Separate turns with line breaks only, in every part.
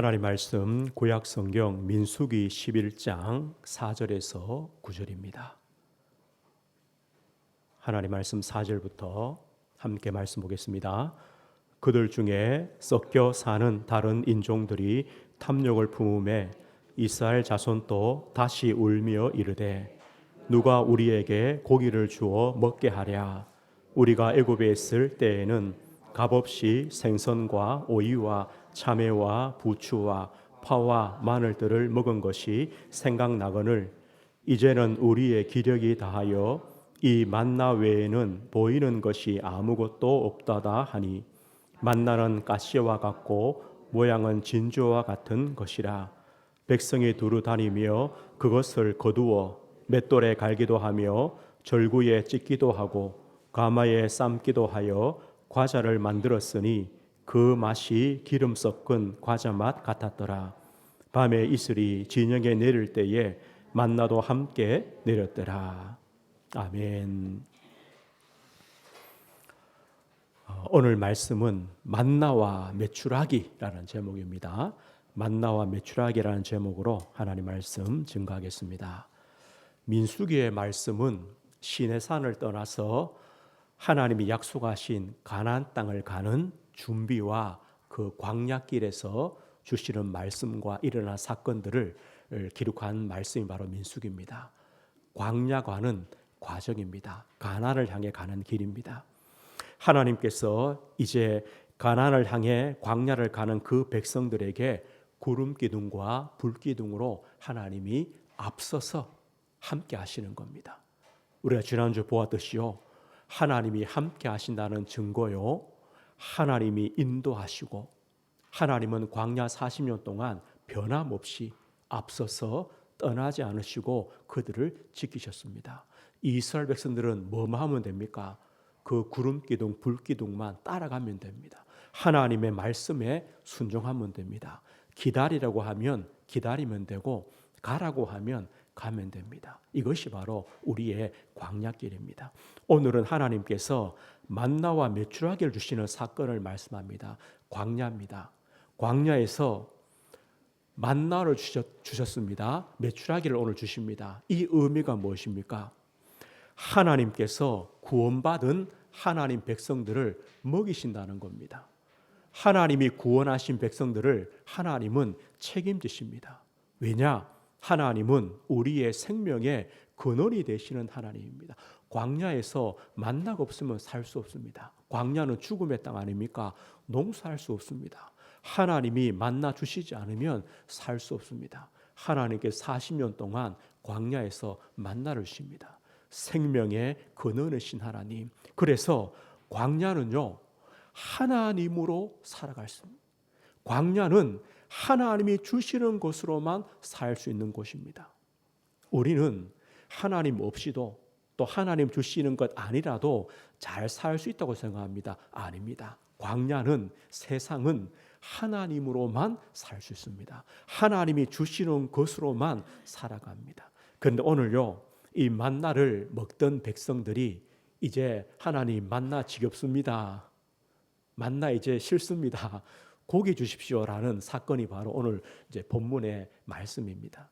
하나님 말씀 구약 성경 민수기 11장 4절에서 9절입니다. 하나님 말씀 4절부터 함께 말씀 보겠습니다. 그들 중에 섞여 사는 다른 인종들이 탐욕을 품음에 이스라엘 자손도 다시 울며 이르되 누가 우리에게 고기를 주어 먹게 하랴. 우리가 애굽에 있을 때에는 값없이 생선과 오이와 참외와 부추와 파와 마늘들을 먹은 것이 생각나거늘 이제는 우리의 기력이 다하여 이 만나 외에는 보이는 것이 아무것도 없다다 하니 만나는 가시와 같고 모양은 진주와 같은 것이라. 백성이 두루 다니며 그것을 거두어 맷돌에 갈기도 하며 절구에 찢기도 하고 가마에 삶기도 하여 과자를 만들었으니 그 맛이 기름 섞은 과자 맛 같았더라. 밤에 이슬이 진영에 내릴 때에 만나도 함께 내렸더라. 아멘. 오늘 말씀은 만나와 메추라기라는 제목입니다. 만나와 메추라기라는 제목으로 하나님 말씀 증거하겠습니다. 민수기의 말씀은 시내산을 떠나서 하나님이 약속하신 가나안 땅을 가는 준비와 그 광야길에서 주시는 말씀과 일어난 사건들을 기록한 말씀이 바로 민수기입니다. 광야가는 과정입니다. 가나안을 향해 가는 길입니다. 하나님께서 이제 가나안을 향해 광야를 가는 그 백성들에게 구름 기둥과 불 기둥으로 하나님이 앞서서 함께 하시는 겁니다. 우리가 지난주 보았듯이요, 하나님이 함께 하신다는 증거요, 하나님이 인도하시고 하나님은 광야 40년 동안 변함없이 앞서서 떠나지 않으시고 그들을 지키셨습니다. 이스라엘 백성들은 뭐만 하면 됩니까? 그 구름 기둥, 불 기둥만 따라가면 됩니다. 하나님의 말씀에 순종하면 됩니다. 기다리라고 하면 기다리면 되고 가라고 하면 가면 됩니다. 이것이 바로 우리의 광야길입니다. 오늘은 하나님께서 만나와 메추라기를 주시는 사건을 말씀합니다. 광야입니다. 광야에서 만나를 주셨습니다. 메추라기를 오늘 주십니다. 이 의미가 무엇입니까? 하나님께서 구원받은 하나님 백성들을 먹이신다는 겁니다. 하나님이 구원하신 백성들을 하나님은 책임지십니다. 왜냐? 하나님은 우리의 생명의 근원이 되시는 하나님입니다. 광야에서 만나가 없으면 살 수 없습니다. 광야는 죽음의 땅 아닙니까? 농사할 수 없습니다. 하나님이 만나 주시지 않으면 살 수 없습니다. 하나님께 40년 동안 광야에서 만나를 주십니다. 생명의 근원이신 하나님. 그래서 광야는요, 하나님으로 살아갈 수 있습니다. 광야는 하나님이 주시는 것으로만 살 수 있는 곳입니다. 우리는 하나님 없이도 또 하나님 주시는 것 아니라도 잘 살 수 있다고 생각합니다. 아닙니다. 광야는, 세상은 하나님으로만 살 수 있습니다. 하나님이 주시는 것으로만 살아갑니다. 그런데 오늘요, 이 만나를 먹던 백성들이 이제 하나님 만나 지겹습니다. 만나 이제 싫습니다. 고기 주십시오라는 사건이 바로 오늘 이제 본문의 말씀입니다.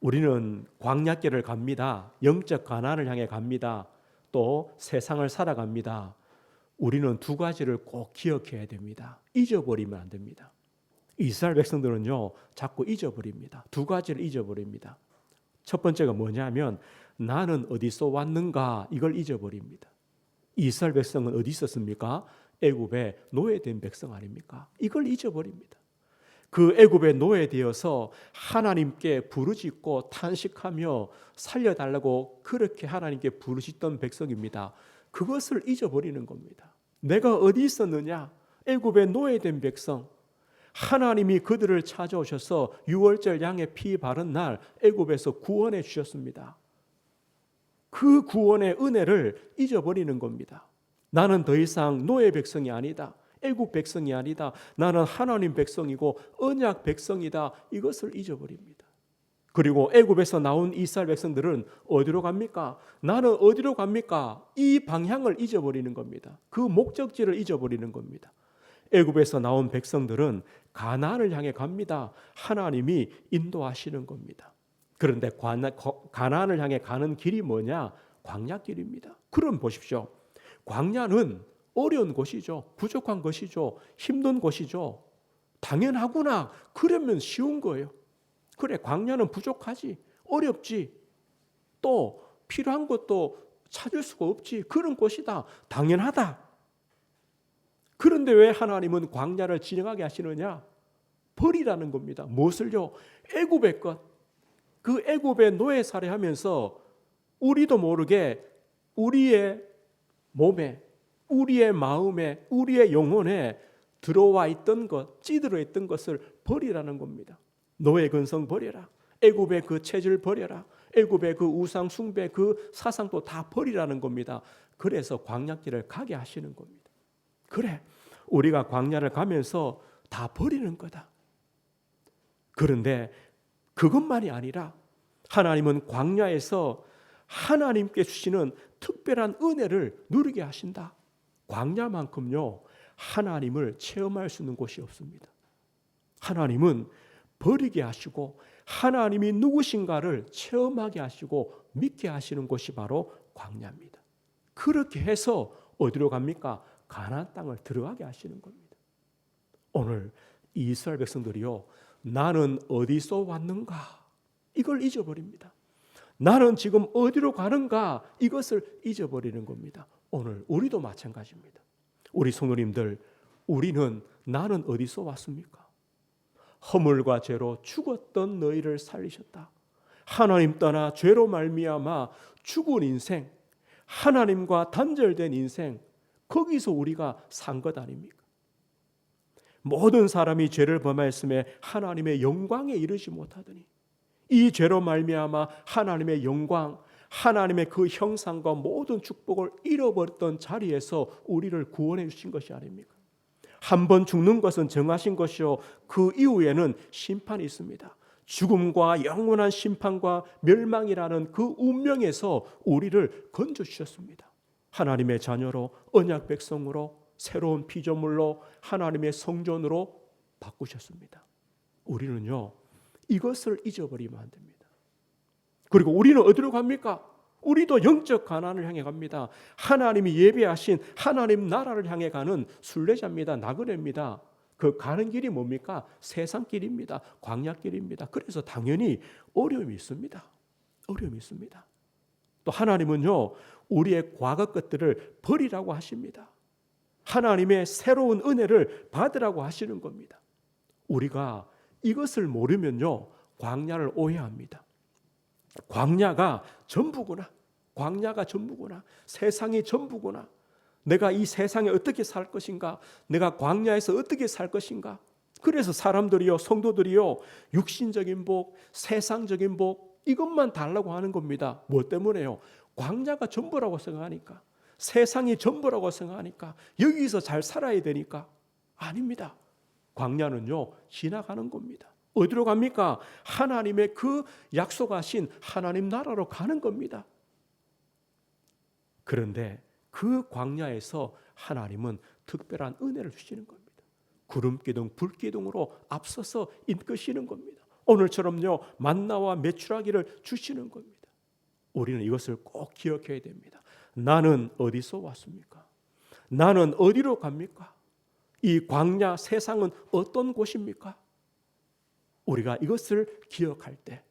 우리는 광야길을 갑니다. 영적 가나안을 향해 갑니다. 또 세상을 살아갑니다. 우리는 두 가지를 꼭 기억해야 됩니다. 잊어버리면 안 됩니다. 이스라엘 백성들은요, 자꾸 잊어버립니다. 두 가지를 잊어버립니다. 첫 번째가 뭐냐면 나는 어디서 왔는가, 이걸 잊어버립니다. 이스라엘 백성은 어디 있었습니까? 애굽의 노예된 백성 아닙니까? 이걸 잊어버립니다. 그 애굽의 노예되어서 하나님께 부르짖고 탄식하며 살려달라고 그렇게 하나님께 부르짖던 백성입니다. 그것을 잊어버리는 겁니다. 내가 어디 있었느냐? 애굽의 노예된 백성. 하나님이 그들을 찾아오셔서 유월절 양의 피 바른 날 애굽에서 구원해 주셨습니다. 그 구원의 은혜를 잊어버리는 겁니다. 나는 더 이상 노예 백성이 아니다. 애굽 백성이 아니다. 나는 하나님 백성이고 언약 백성이다. 이것을 잊어버립니다. 그리고 애굽에서 나온 이스라엘 백성들은 어디로 갑니까? 나는 어디로 갑니까? 이 방향을 잊어버리는 겁니다. 그 목적지를 잊어버리는 겁니다. 애굽에서 나온 백성들은 가나안을 향해 갑니다. 하나님이 인도하시는 겁니다. 그런데 가나안을 향해 가는 길이 뭐냐? 광야길입니다. 그럼 보십시오. 광야는 어려운 곳이죠. 부족한 것이죠. 힘든 곳이죠. 당연하구나. 그러면 쉬운 거예요. 그래, 광야는 부족하지. 어렵지. 또 필요한 것도 찾을 수가 없지. 그런 곳이다. 당연하다. 그런데 왜 하나님은 광야를 진행하게 하시느냐? 버리라는 겁니다. 무엇을요? 애굽의 것. 그 애굽의 노예 살해하면서 우리도 모르게 우리의 몸에, 우리의 마음에, 우리의 영혼에 들어와 있던 것, 찌들어 있던 것을 버리라는 겁니다. 노예 근성 버려라. 애굽의 그 체질 버려라. 애굽의 그 우상 숭배 그 사상도 다 버리라는 겁니다. 그래서 광야길을 가게 하시는 겁니다. 그래, 우리가 광야를 가면서 다 버리는 거다. 그런데 그것만이 아니라 하나님은 광야에서 하나님께 주시는 특별한 은혜를 누리게 하신다. 광야만큼요, 하나님을 체험할 수 있는 곳이 없습니다. 하나님은 버리게 하시고 하나님이 누구신가를 체험하게 하시고 믿게 하시는 곳이 바로 광야입니다. 그렇게 해서 어디로 갑니까? 가나안 땅을 들어가게 하시는 겁니다. 오늘 이스라엘 백성들이요, 나는 어디서 왔는가? 이걸 잊어버립니다. 나는 지금 어디로 가는가? 이것을 잊어버리는 겁니다. 오늘 우리도 마찬가지입니다. 우리 성도님들, 우리는 나는 어디서 왔습니까? 허물과 죄로 죽었던 너희를 살리셨다. 하나님 떠나 죄로 말미암아 죽은 인생, 하나님과 단절된 인생, 거기서 우리가 산 것 아닙니까? 모든 사람이 죄를 범하였음에 하나님의 영광에 이르지 못하더니 이 죄로 말미암아 하나님의 영광, 하나님의 그 형상과 모든 축복을 잃어버렸던 자리에서 우리를 구원해 주신 것이 아닙니까? 한 번 죽는 것은 정하신 것이요, 그 이후에는 심판이 있습니다. 죽음과 영원한 심판과 멸망이라는 그 운명에서 우리를 건져주셨습니다. 하나님의 자녀로, 언약 백성으로, 새로운 피조물로, 하나님의 성전으로 바꾸셨습니다. 우리는요, 이것을 잊어버리면 안 됩니다. 그리고 우리는 어디로 갑니까? 우리도 영적 가나안을 향해 갑니다. 하나님이 예배하신 하나님 나라를 향해 가는 순례자입니다. 나그네입니다. 그 가는 길이 뭡니까? 세상길입니다. 광야길입니다. 그래서 당연히 어려움이 있습니다. 어려움이 있습니다. 또 하나님은요, 우리의 과거 것들을 버리라고 하십니다. 하나님의 새로운 은혜를 받으라고 하시는 겁니다. 우리가 이것을 모르면요, 광야를 오해합니다. 광야가 전부구나. 광야가 전부구나. 세상이 전부구나. 내가 이 세상에 어떻게 살 것인가? 내가 광야에서 어떻게 살 것인가? 그래서 사람들이요, 성도들이요, 육신적인 복, 세상적인 복, 이것만 달라고 하는 겁니다. 뭐 때문에요? 광야가 전부라고 생각하니까, 세상이 전부라고 생각하니까, 여기서 잘 살아야 되니까. 아닙니다. 광야는요, 지나가는 겁니다. 어디로 갑니까? 하나님의 그 약속하신 하나님 나라로 가는 겁니다. 그런데 그 광야에서 하나님은 특별한 은혜를 주시는 겁니다. 구름기둥, 불기둥으로 앞서서 이끄시는 겁니다. 오늘처럼요, 만나와 메추라기를 주시는 겁니다. 우리는 이것을 꼭 기억해야 됩니다. 나는 어디서 왔습니까? 나는 어디로 갑니까? 이 광야 세상은 어떤 곳입니까? 우리가 이것을 기억할 때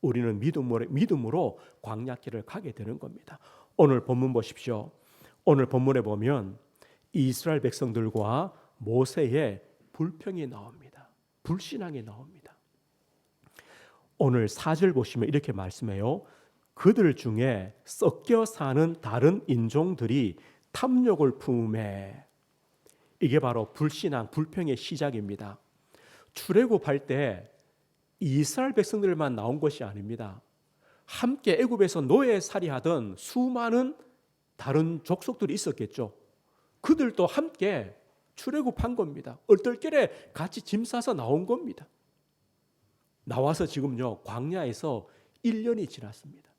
우리는 믿음으로 광야길을 가게 되는 겁니다. 오늘 본문 보십시오. 오늘 본문에 보면 이스라엘 백성들과 모세의 불평이 나옵니다. 불신앙이 나옵니다. 오늘 4절 보시면 이렇게 말씀해요. 그들 중에 섞여 사는 다른 인종들이 탐욕을 품음에. 이게 바로 불신앙, 불평의 시작입니다. 출애굽할 때 이스라엘 백성들만 나온 것이 아닙니다. 함께 애굽에서 노예살이하던 수많은 다른 족속들이 있었겠죠. 그들도 함께 출애굽한 겁니다. 얼떨결에 같이 짐 싸서 나온 겁니다. 나와서 지금요, 광야에서 1년이 지났습니다.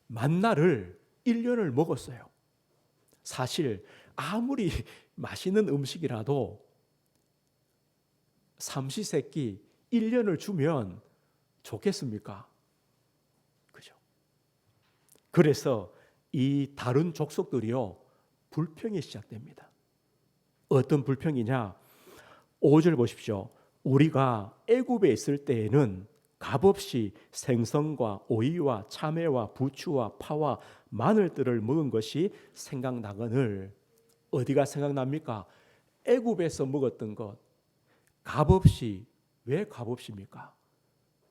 만나를 1년을 먹었어요. 사실 아무리 맛있는 음식이라도 삼시세끼 1년을 주면 좋겠습니까? 그죠? 그래서 이 다른 족속들이요, 불평이 시작됩니다. 어떤 불평이냐? 5절 보십시오. 우리가 애굽에 있을 때에는 값없이 생선과 오이와 참외와 부추와 파와 마늘들을 먹은 것이 생각나거늘. 어디가 생각납니까? 애굽에서 먹었던 것. 값없이. 왜 값없입니까?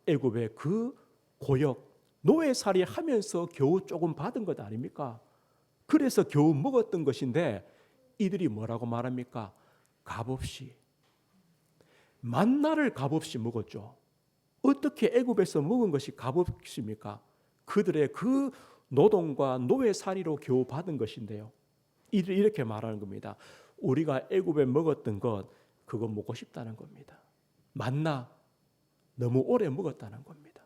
애굽의 그 고역, 노예살이 하면서 겨우 조금 받은 것 아닙니까? 그래서 겨우 먹었던 것인데 이들이 뭐라고 말합니까? 값없이. 만나를 값없이 먹었죠. 어떻게 애굽에서 먹은 것이 값없습니까? 그들의 그 노동과 노예살이로 겨우 받은 것인데요. 이들이 이렇게 말하는 겁니다. 우리가 애굽에 먹었던 것, 그거 먹고 싶다는 겁니다. 만나 너무 오래 먹었다는 겁니다.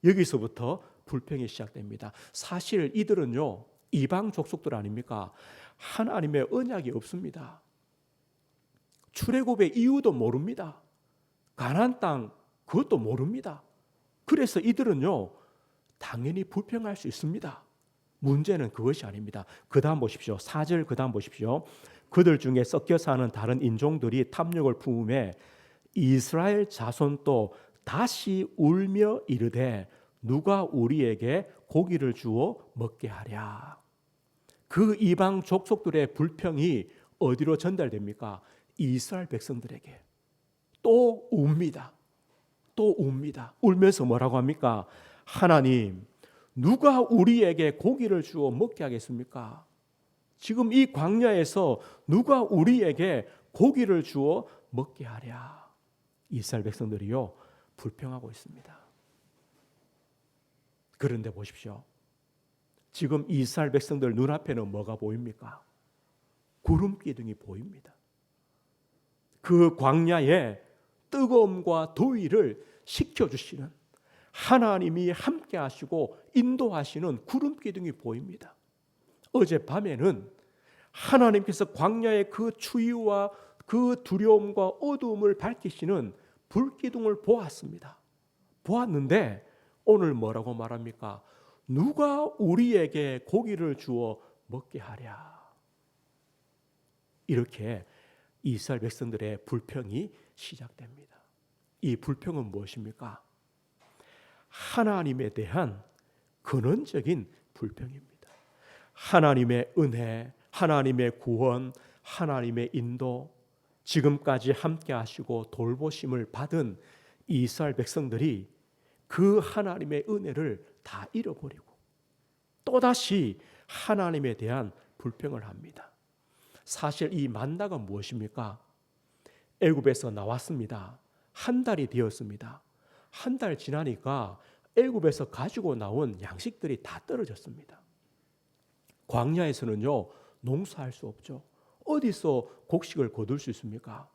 여기서부터 불평이 시작됩니다. 사실 이들은요, 이방 족속들 아닙니까? 하나님의 언약이 없습니다. 출애굽의 이유도 모릅니다. 가나안 땅 그것도 모릅니다. 그래서 이들은요, 당연히 불평할 수 있습니다. 문제는 그것이 아닙니다. 그 다음 보십시오. 4절 그 다음 보십시오. 그들 중에 섞여 사는 다른 인종들이 탐욕을 품음에 이스라엘 자손도 다시 울며 이르되 누가 우리에게 고기를 주어 먹게 하랴. 그 이방 족속들의 불평이 어디로 전달됩니까? 이스라엘 백성들에게. 또 웁니다. 또 웁니다. 울면서 뭐라고 합니까? 하나님, 누가 우리에게 고기를 주어 먹게 하겠습니까? 지금 이 광야에서 누가 우리에게 고기를 주어 먹게 하랴. 이스라엘 백성들이요, 불평하고 있습니다. 그런데 보십시오. 지금 이스라엘 백성들 눈앞에는 뭐가 보입니까? 구름 기둥이 보입니다. 그 광야에 뜨거움과 더위를 식혀주시는 하나님이 함께 하시고 인도하시는 구름 기둥이 보입니다. 어젯밤에는 하나님께서 광야의 그 추위와 그 두려움과 어두움을 밝히시는 불기둥을 보았습니다. 보았는데 오늘 뭐라고 말합니까? 누가 우리에게 고기를 주어 먹게 하랴. 이렇게 이스라엘 백성들의 불평이 시작됩니다. 이 불평은 무엇입니까? 하나님에 대한 근원적인 불평입니다. 하나님의 은혜, 하나님의 구원, 하나님의 인도, 지금까지 함께 하시고 돌보심을 받은 이스라엘 백성들이 그 하나님의 은혜를 다 잃어버리고 또다시 하나님에 대한 불평을 합니다. 사실 이 만나가 무엇입니까? 애굽에서 나왔습니다. 한 달이 되었습니다. 한 달 지나니까 애굽에서 가지고 나온 양식들이 다 떨어졌습니다. 광야에서는요, 농사할 수 없죠. 어디서 곡식을 거둘 수 있습니까?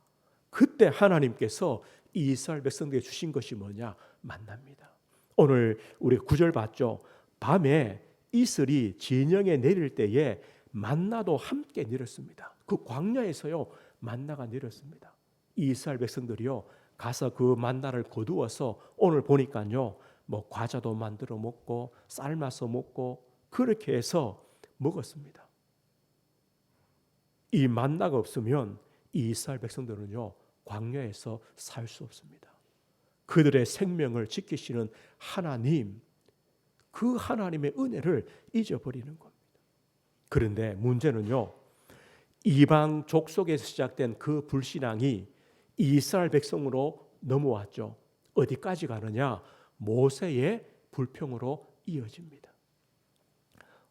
그때 하나님께서 이스라엘 백성들에게 주신 것이 뭐냐? 만나입니다. 오늘 우리 9절 봤죠? 밤에 이슬이 진영에 내릴 때에 만나도 함께 내렸습니다. 그 광야에서요, 만나가 내렸습니다. 이스라엘 백성들이요, 가서 그 만나를 거두어서 오늘 보니까요, 뭐 과자도 만들어 먹고 삶아서 먹고 그렇게 해서 먹었습니다. 이 만나가 없으면 이스라엘 백성들은요, 광야에서 살 수 없습니다. 그들의 생명을 지키시는 하나님, 그 하나님의 은혜를 잊어버리는 겁니다. 그런데 문제는요, 이방 족속에서 시작된 그 불신앙이 이스라엘 백성으로 넘어왔죠. 어디까지 가느냐? 모세의 불평으로 이어집니다.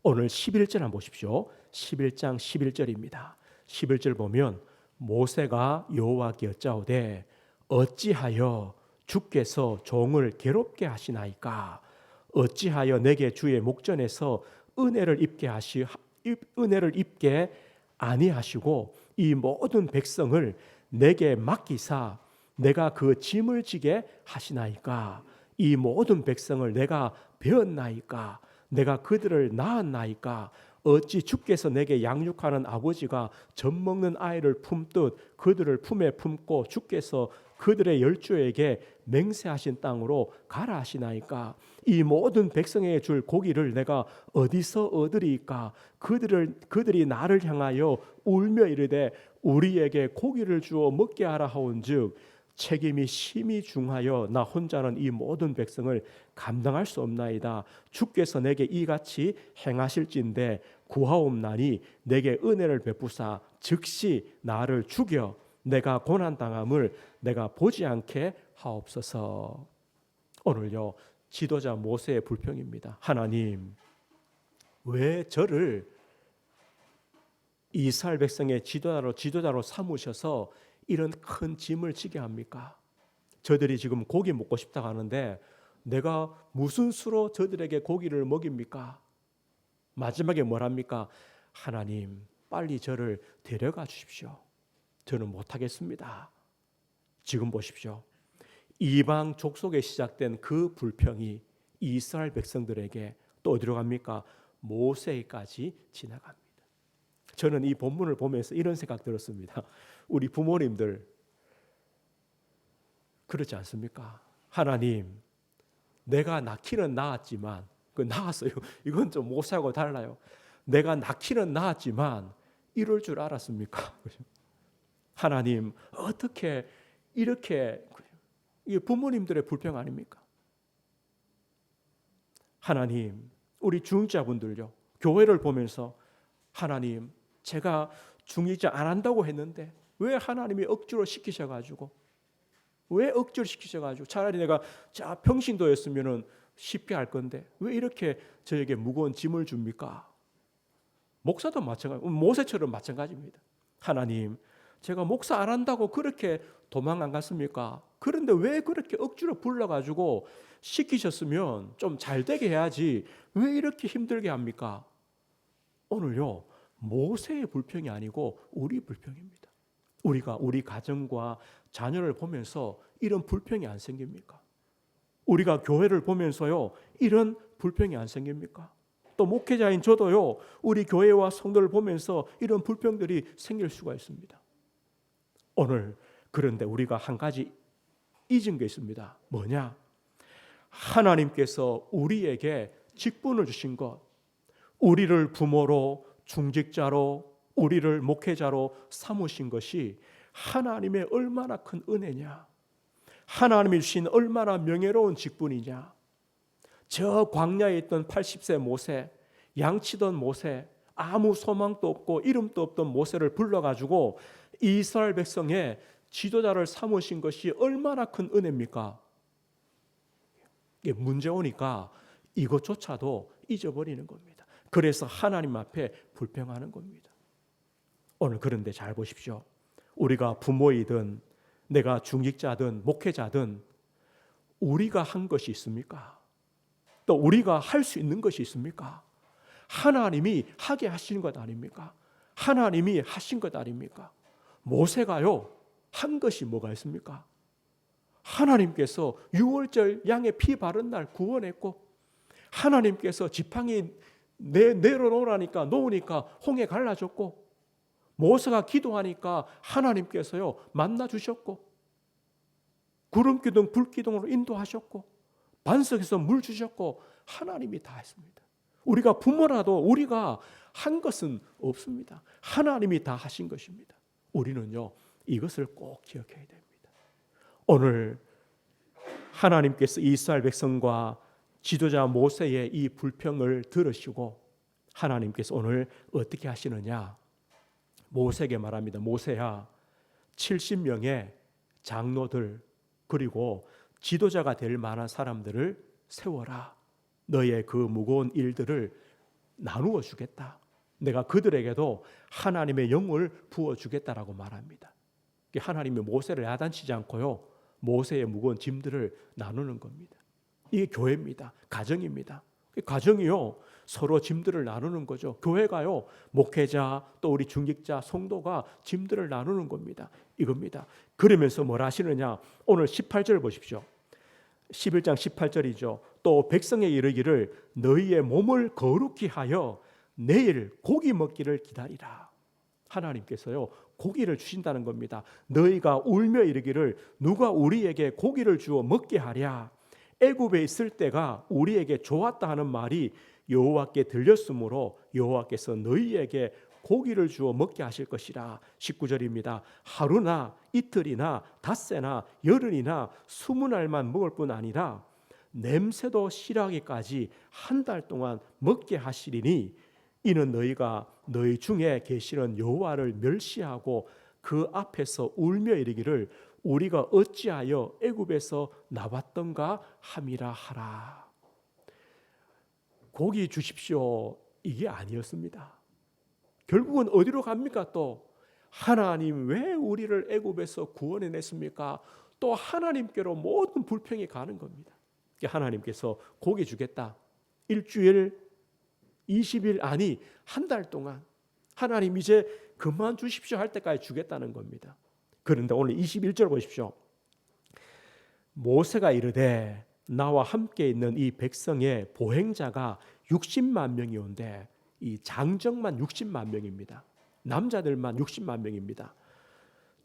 오늘 11절 한번 보십시오. 11장 11절입니다. 11절 보면 모세가 여호와께 여짜오되 어찌하여 주께서 종을 괴롭게 하시나이까? 어찌하여 내게 주의 목전에서 은혜를 입게 아니하시고 이 모든 백성을 내게 맡기사 내가 그 짐을 지게 하시나이까? 이 모든 백성을 내가 배웠나이까? 내가 그들을 낳았나이까? 어찌 주께서 내게 양육하는 아버지가 젖먹는 아이를 품듯 그들을 품에 품고 주께서 그들의 열조에게 맹세하신 땅으로 가라 하시나이까. 이 모든 백성에게 줄 고기를 내가 어디서 얻으리이까. 그들이 나를 향하여 울며 이르되 우리에게 고기를 주어 먹게 하라 하온즉 책임이 심히 중하여 나 혼자는 이 모든 백성을 감당할 수 없나이다. 주께서 내게 이같이 행하실진대 구하옵나니 내게 은혜를 베푸사 즉시 나를 죽여 내가 고난당함을 내가 보지 않게 하옵소서. 오늘요 지도자 모세의 불평입니다. 하나님, 왜 저를 이스라엘 백성의 지도자로 삼으셔서 이런 큰 짐을 지게 합니까? 저들이 지금 고기 먹고 싶다고 하는데 내가 무슨 수로 저들에게 고기를 먹입니까? 마지막에 뭐랍니까? 하나님, 빨리 저를 데려가 주십시오. 저는 못하겠습니다. 지금 보십시오. 이방 족속에 시작된 그 불평이 이스라엘 백성들에게 또 어디로 갑니까? 모세까지 지나갑니다. 저는 이 본문을 보면서 이런 생각 들었습니다. 우리 부모님들 그렇지 않습니까? 하나님, 내가 낳기는 낳았지만 낳았어요. 이건 좀 모세하고 달라요. 내가 낳기는 낳았지만 이럴 줄 알았습니까? 하나님, 어떻게 이렇게, 이게 부모님들의 불평 아닙니까? 하나님, 우리 중직자분들요, 교회를 보면서 하나님, 제가 중직자 안 한다고 했는데 왜 하나님이 억지로 시키셔가지고, 차라리 내가 평신도였으면 쉽게 할 건데 왜 이렇게 저에게 무거운 짐을 줍니까? 목사도 마찬가지, 모세처럼 마찬가지입니다. 하나님, 제가 목사 안 한다고 그렇게 도망 안 갔습니까? 그런데 왜 그렇게 억지로 불러가지고 시키셨으면 좀 잘 되게 해야지 왜 이렇게 힘들게 합니까? 오늘요, 모세의 불평이 아니고 우리 불평입니다. 우리가 우리 가정과 자녀를 보면서 이런 불평이 안 생깁니까? 우리가 교회를 보면서요, 이런 불평이 안 생깁니까? 또 목회자인 저도요, 우리 교회와 성도를 보면서 이런 불평들이 생길 수가 있습니다. 오늘 그런데 우리가 한 가지 잊은 게 있습니다. 뭐냐? 하나님께서 우리에게 직분을 주신 것, 우리를 부모로, 중직자로, 우리를 목회자로 삼으신 것이 하나님의 얼마나 큰 은혜냐, 하나님이 주신 얼마나 명예로운 직분이냐. 저 광야에 있던 80세 모세, 양치던 모세, 아무 소망도 없고 이름도 없던 모세를 불러가지고 이스라엘 백성의 지도자를 삼으신 것이 얼마나 큰 은혜입니까? 이게 문제 오니까 이것조차도 잊어버리는 겁니다. 그래서 하나님 앞에 불평하는 겁니다. 오늘 그런데 잘 보십시오. 우리가 부모이든 내가 중직자든 목회자든 우리가 한 것이 있습니까? 또 우리가 할 수 있는 것이 있습니까? 하나님이 하게 하신 것 아닙니까? 하나님이 하신 것 아닙니까? 모세가요, 한 것이 뭐가 있습니까? 하나님께서 유월절 양의 피 바른 날 구원했고, 하나님께서 지팡이 내려놓으라니까 놓으니까 홍해 갈라졌고, 모세가 기도하니까 하나님께서요 만나 주셨고, 구름기둥 불기둥으로 인도하셨고, 반석에서 물 주셨고, 하나님이 다 했습니다. 우리가 부모라도 우리가 한 것은 없습니다. 하나님이 다 하신 것입니다. 우리는요 이것을 꼭 기억해야 됩니다. 오늘 하나님께서 이스라엘 백성과 지도자 모세의 이 불평을 들으시고 하나님께서 오늘 어떻게 하시느냐? 모세에게 말합니다. 모세야, 70명의 장로들 그리고 지도자가 될 만한 사람들을 세워라. 너의 그 무거운 일들을 나누어 주겠다. 내가 그들에게도 하나님의 영을 부어주겠다라고 말합니다. 하나님이 모세를 야단치지 않고요, 모세의 무거운 짐들을 나누는 겁니다. 이게 교회입니다. 가정입니다. 가정이요 서로 짐들을 나누는 거죠. 교회가요 목회자 또 우리 중직자 성도가 짐들을 나누는 겁니다. 이겁니다. 그러면서 뭘 하시느냐? 오늘 18절 보십시오. 11장 18절이죠. 또 백성에 이르기를 너희의 몸을 거룩히 하여 내일 고기 먹기를 기다리라. 하나님께서요 고기를 주신다는 겁니다. 너희가 울며 이르기를 누가 우리에게 고기를 주어 먹게 하랴. 애굽에 있을 때가 우리에게 좋았다 하는 말이 여호와께 들렸으므로 여호와께서 너희에게 고기를 주어 먹게 하실 것이라. 19절입니다. 하루나 이틀이나 닷새나 열흘이나 20날만 먹을 뿐 아니라 냄새도 싫어하기까지 한 달 동안 먹게 하시리니 이는 너희가 너희 중에 계시는 여호와를 멸시하고 그 앞에서 울며 이르기를 우리가 어찌하여 애굽에서 나왔던가 함이라 하라. 고기 주십시오 이게 아니었습니다. 결국은 어디로 갑니까? 또 하나님 왜 우리를 애굽에서 구원해냈습니까? 또 하나님께로 모든 불평이 가는 겁니다. 하나님께서 고기 주겠다. 일주일 20일 아니 한 달 동안 하나님 이제 그만 주십시오 할 때까지 주겠다는 겁니다. 그런데 오늘 21절 보십시오. 모세가 이르되 나와 함께 있는 이 백성의 보행자가 60만 명이온데 이 장정만 60만 명입니다. 남자들만 60만 명입니다.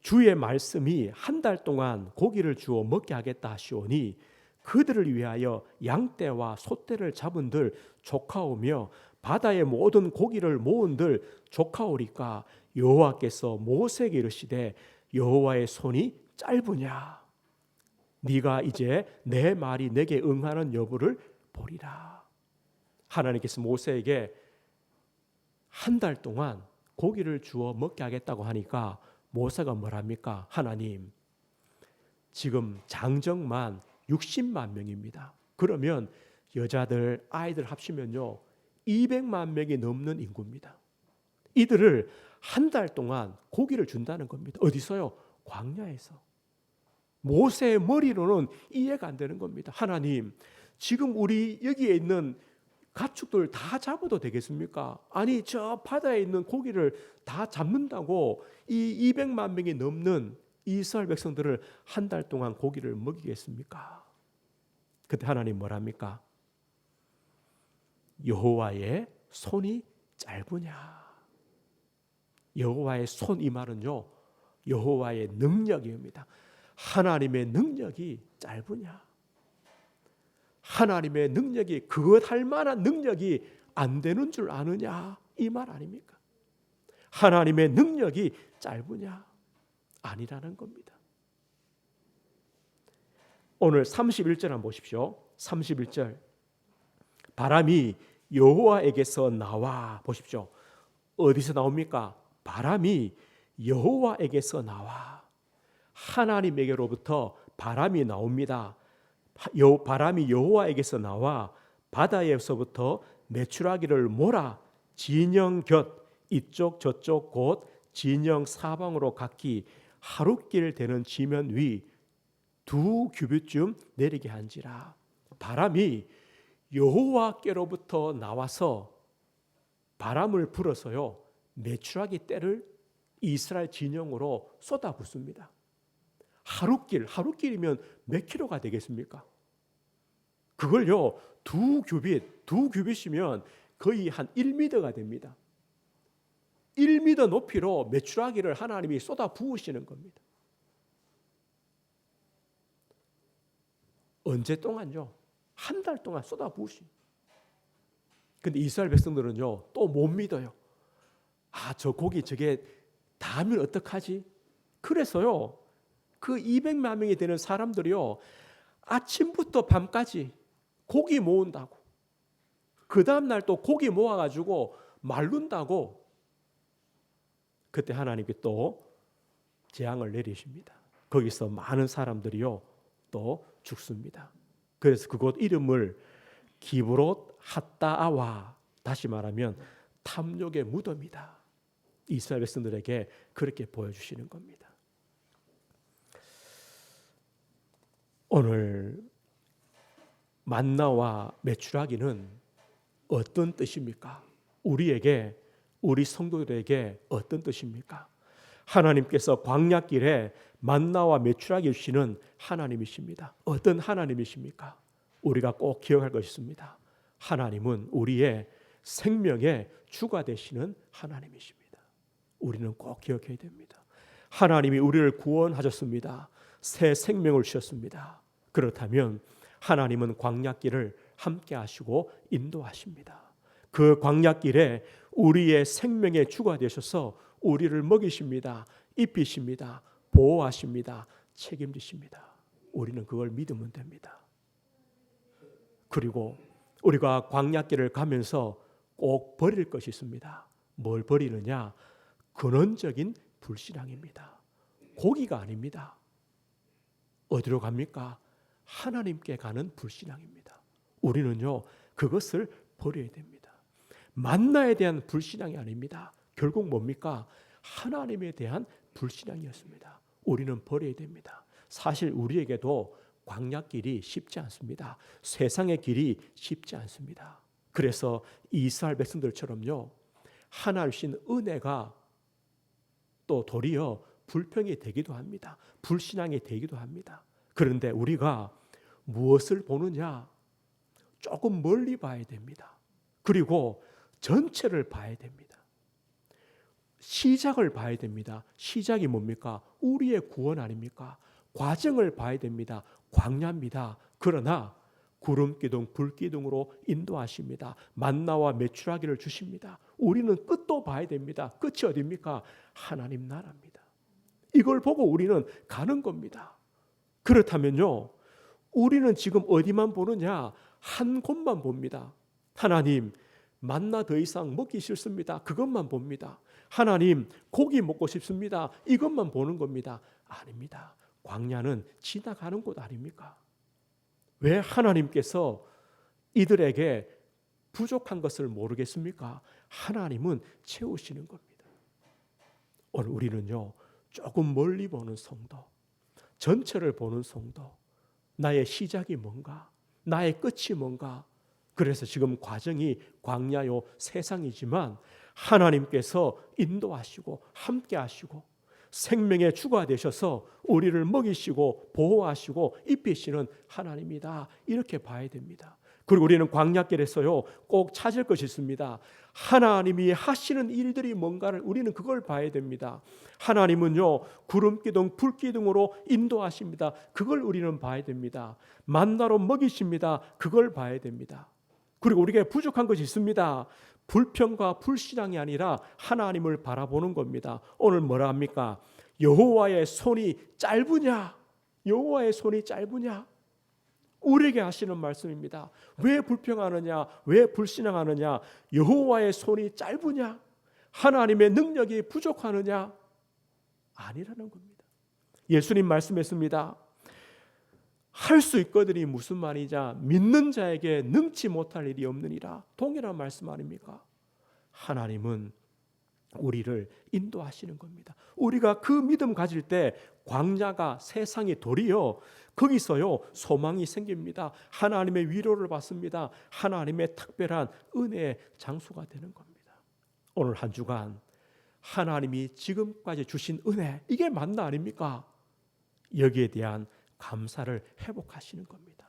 주의 말씀이 한 달 동안 고기를 주어 먹게 하겠다 하시오니 그들을 위하여 양떼와 소떼를 잡은들 조카오며 바다의 모든 고기를 모은들 조카오리까 여호와께서 모세에게 이르시되 여호와의 손이 짧으냐 네가 이제 내 말이 내게 응하는 여부를 보리라. 하나님께서 모세에게 한 달 동안 고기를 주어 먹게 하겠다고 하니까 모세가 뭐랍니까? 하나님 지금 장정만 60만 명입니다. 그러면 여자들 아이들 합치면요 200만 명이 넘는 인구입니다. 이들을 한 달 동안 고기를 준다는 겁니다. 어디서요? 광야에서. 모세의 머리로는 이해가 안 되는 겁니다. 하나님 지금 우리 여기에 있는 가축들 다 잡아도 되겠습니까? 아니 저 바다에 있는 고기를 다 잡는다고 이 200만 명이 넘는 이스라엘 백성들을 한 달 동안 고기를 먹이겠습니까? 그때 하나님 뭐랍니까? 여호와의 손이 짧으냐. 여호와의 손 이 말은요 여호와의 능력입니다. 하나님의 능력이 짧으냐. 하나님의 능력이 그것 할 만한 능력이 안 되는 줄 아느냐 이 말 아닙니까? 하나님의 능력이 짧으냐 아니라는 겁니다. 오늘 31절 한번 보십시오. 31절 바람이 여호와에게서 나와. 보십시오. 어디서 나옵니까? 바람이 여호와에게서 나와. 하나님에게로부터 바람이 나옵니다. 바람이 여호와에게서 나와 바다에서부터 메추라기를 몰아 진영 곁 이쪽 저쪽 곧 진영 사방으로 각기 하룻길 되는 지면 위 2규빗쯤 내리게 한지라. 바람이 여호와께로부터 나와서 바람을 불어서요 메추라기 떼를 이스라엘 진영으로 쏟아붓습니다. 하룻길이면 몇 킬로가 되겠습니까? 그걸요 2규빗이면 거의 한 1미터가 됩니다. 1미터 높이로 메추라기를 하나님이 쏟아 부으시는 겁니다. 언제 동안요? 한 달 동안 쏟아 부으시. 근데 이스라엘 백성들은요 또 못 믿어요. 저 고기 저게 닿으면 어떡하지? 그래서요 그 200만 명이 되는 사람들이요 아침부터 밤까지 고기 모은다고, 그 다음날 또 고기 모아가지고 말른다고. 그때 하나님께 또 재앙을 내리십니다. 거기서 많은 사람들이요 또 죽습니다. 그래서 그곳 이름을 기브롯 핫다아와, 다시 말하면 탐욕의 무덤이다. 이스라엘 백성들에게 그렇게 보여주시는 겁니다. 오늘 만나와 메추라기는 어떤 뜻입니까? 우리에게, 우리 성도들에게 어떤 뜻입니까? 하나님께서 광야길에 만나와 메추라기 주시는 하나님이십니다. 어떤 하나님이십니까? 우리가 꼭 기억할 것이 있습니다. 하나님은 우리의 생명의 주가 되시는 하나님이십니다. 우리는 꼭 기억해야 됩니다. 하나님이 우리를 구원하셨습니다. 새 생명을 주셨습니다. 그렇다면 하나님은 광야길을 함께 하시고 인도하십니다. 그 광야길에 우리의 생명의 주가 되셔서 우리를 먹이십니다. 입히십니다. 보호하십니다. 책임지십니다. 우리는 그걸 믿으면 됩니다. 그리고 우리가 광야길을 가면서 꼭 버릴 것이 있습니다. 뭘 버리느냐? 근원적인 불신앙입니다. 고기가 아닙니다. 어디로 갑니까? 하나님께 가는 불신앙입니다. 우리는요, 그것을 버려야 됩니다. 만나에 대한 불신앙이 아닙니다. 결국 뭡니까? 하나님에 대한 불신앙이었습니다. 우리는 버려야 됩니다. 사실 우리에게도 광야길이 쉽지 않습니다. 세상의 길이 쉽지 않습니다. 그래서 이스라엘 백성들처럼요, 하나님 주신 은혜가 또 도리어 불평이 되기도 합니다. 불신앙이 되기도 합니다. 그런데 우리가 무엇을 보느냐? 조금 멀리 봐야 됩니다. 그리고 전체를 봐야 됩니다. 시작을 봐야 됩니다. 시작이 뭡니까? 우리의 구원 아닙니까? 과정을 봐야 됩니다. 광야입니다. 그러나 구름기둥, 불기둥으로 인도하십니다. 만나와 메추라기를 주십니다. 우리는 끝도 봐야 됩니다. 끝이 어디입니까? 하나님 나라입니다. 이걸 보고 우리는 가는 겁니다. 그렇다면요, 우리는 지금 어디만 보느냐? 한 곳만 봅니다. 하나님, 만나 더 이상 먹기 싫습니다. 그것만 봅니다. 하나님, 고기 먹고 싶습니다. 이것만 보는 겁니다. 아닙니다. 광야는 지나가는 곳 아닙니까? 왜 하나님께서 이들에게 부족한 것을 모르겠습니까? 하나님은 채우시는 겁니다. 오늘 우리는요, 조금 멀리 보는 성도, 전체를 보는 성도, 나의 시작이 뭔가, 나의 끝이 뭔가. 그래서 지금 과정이 광야요 세상이지만 하나님께서 인도하시고 함께 하시고 생명의 주가 되셔서 우리를 먹이시고 보호하시고 입히시는 하나님이다. 이렇게 봐야 됩니다. 그리고 우리는 광야길에서요, 꼭 찾을 것이 있습니다. 하나님이 하시는 일들이 뭔가를 우리는 그걸 봐야 됩니다. 하나님은요, 구름기둥, 불기둥으로 인도하십니다. 그걸 우리는 봐야 됩니다. 만나로 먹이십니다. 그걸 봐야 됩니다. 그리고 우리에게 부족한 것이 있습니다. 불평과 불신앙이 아니라 하나님을 바라보는 겁니다. 오늘 뭐라 합니까? 여호와의 손이 짧으냐? 여호와의 손이 짧으냐? 우리에게 하시는 말씀입니다. 왜 불평하느냐? 왜 불신앙하느냐? 여호와의 손이 짧으냐? 하나님의 능력이 부족하느냐? 아니라는 겁니다. 예수님 말씀했습니다. 할 수 있거든이 무슨 말이냐? 믿는 자에게 능치 못할 일이 없느니라. 동일한 말씀 아닙니까? 하나님은 우리를 인도하시는 겁니다. 우리가 그 믿음 가질 때 광야가 세상이 도리어 거기서요 소망이 생깁니다. 하나님의 위로를 받습니다. 하나님의 특별한 은혜의 장소가 되는 겁니다. 오늘 한 주간 하나님이 지금까지 주신 은혜, 이게 만나 아닙니까? 여기에 대한 감사를 회복하시는 겁니다.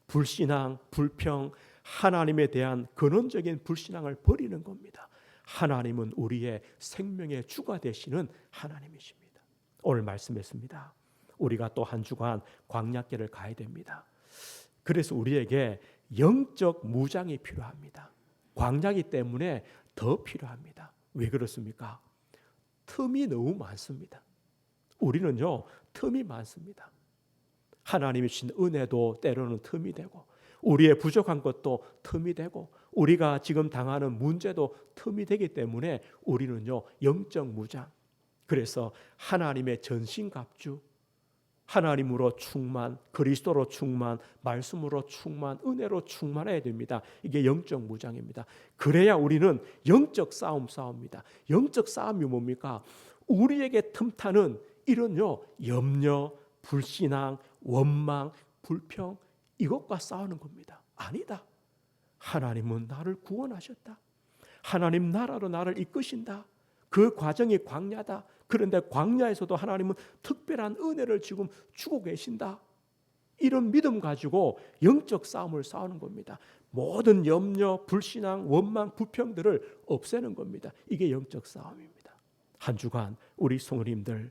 불신앙, 불평, 하나님에 대한 근원적인 불신앙을 버리는 겁니다. 하나님은 우리의 생명의 주가 되시는 하나님이십니다. 오늘 말씀했습니다. 우리가 또 한 주간 광야길을 가야 됩니다. 그래서 우리에게 영적 무장이 필요합니다. 광야이기 때문에 더 필요합니다. 왜 그렇습니까? 틈이 너무 많습니다. 우리는요, 틈이 많습니다. 하나님이 주신 은혜도 때로는 틈이 되고, 우리의 부족한 것도 틈이 되고, 우리가 지금 당하는 문제도 틈이 되기 때문에 우리는요, 영적 무장. 그래서 하나님의 전신갑주, 하나님으로 충만, 그리스도로 충만, 말씀으로 충만, 은혜로 충만해야 됩니다. 이게 영적 무장입니다. 그래야 우리는 영적 싸웁니다. 영적 싸움이 뭡니까? 우리에게 틈타는 이런요, 염려, 불신앙, 원망, 불평, 이것과 싸우는 겁니다. 아니다. 하나님은 나를 구원하셨다. 하나님 나라로 나를 이끄신다. 그 과정이 광야다. 그런데 광야에서도 하나님은 특별한 은혜를 지금 주고 계신다. 이런 믿음 가지고 영적 싸움을 싸우는 겁니다. 모든 염려, 불신앙, 원망, 불평들을 없애는 겁니다. 이게 영적 싸움입니다. 한 주간 우리 성도님들,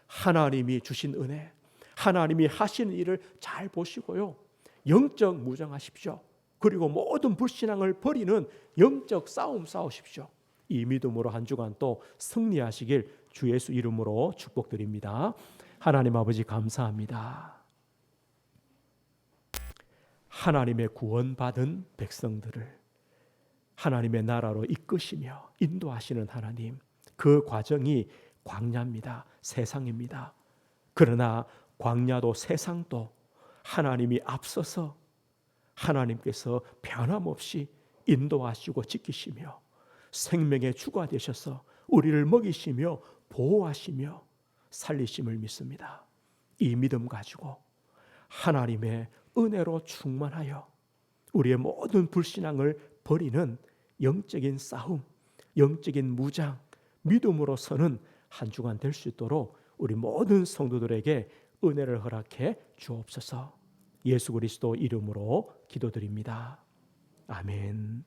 하나님이 주신 은혜, 하나님이 하시는 일을 잘 보시고요, 영적 무장하십시오. 그리고 모든 불신앙을 버리는 영적 싸움 싸우십시오. 이 믿음으로 한 주간 또 승리하시길 주 예수 이름으로 축복드립니다. 하나님 아버지 감사합니다. 하나님의 구원받은 백성들을 하나님의 나라로 이끄시며 인도하시는 하나님, 그 과정이 광야입니다. 세상입니다. 그러나 광야도 세상도 하나님이 앞서서 하나님께서 변함없이 인도하시고 지키시며 생명의 주가 되셔서 우리를 먹이시며 보호하시며 살리심을 믿습니다. 이 믿음 가지고 하나님의 은혜로 충만하여 우리의 모든 불신앙을 버리는 영적인 싸움, 영적인 무장, 믿음으로 서는 한 주간 될 수 있도록 우리 모든 성도들에게 은혜를 허락해 주옵소서. 예수 그리스도 이름으로 기도드립니다. 아멘.